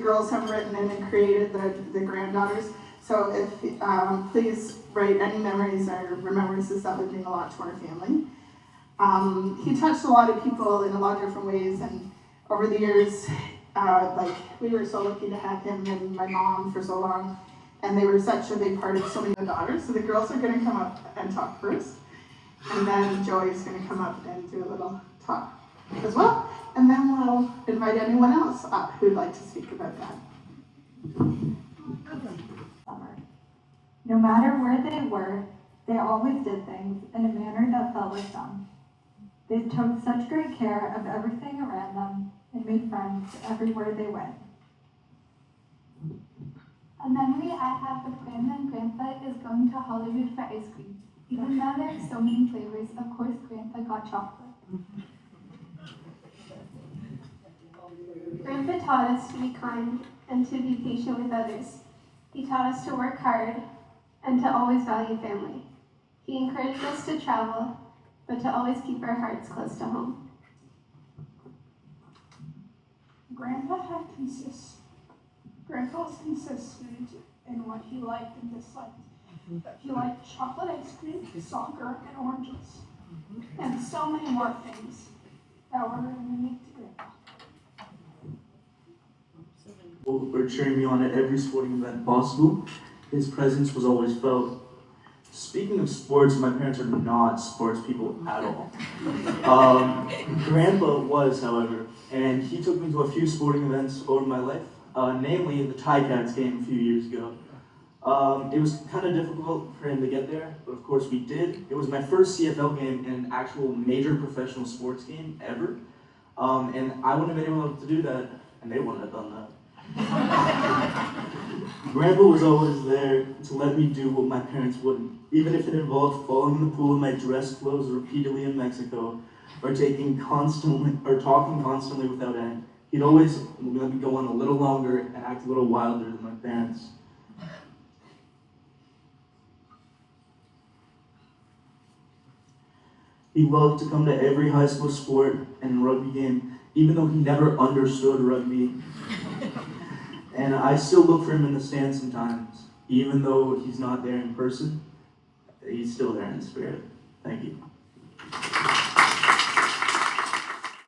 girls have written in and created the granddaughters. So if please write any memories or remembrances that would mean a lot to our family. He touched a lot of people in a lot of different ways, and over the years, we were so lucky to have him and my mom for so long, and they were such a big part of so many daughters. So the girls are going to come up and talk first, and then Joey's going to come up and do a little talk as well, and then we'll invite anyone else up who'd like to speak about that. No matter where they were, they always did things in a manner that felt like them. They took such great care of everything around them and made friends everywhere they went. A memory I have with Grandma and Grandpa is going to Hollywood for ice cream. Even though there are so many flavors, of course Grandpa got chocolate. Grandpa taught us to be kind and to be patient with others. He taught us to work hard and to always value family. He encouraged us to travel, but to always keep our hearts close to home. Grandpa was consistent in what he liked and disliked. He liked chocolate ice cream, soccer, and oranges, and so many more things that were unique to Grandpa. Were cheering me on at every sporting event possible. His presence was always felt. Speaking of sports, my parents are not sports people at all. Grandpa was, however, and he took me to a few sporting events over my life, namely the Ticats game a few years ago. It was kind of difficult for him to get there, but of course we did. It was my first CFL game and an actual major professional sports game ever, and I wouldn't have been able to do that, and they wouldn't have done that. Grandpa was always there to let me do what my parents wouldn't, even if it involved falling in the pool in my dress clothes repeatedly in Mexico, or talking constantly without end. He'd always let me go on a little longer and act a little wilder than my parents. He loved to come to every high school sport and rugby game, even though he never understood rugby. And I still look for him in the stands sometimes. Even though he's not there in person, he's still there in spirit. Thank you.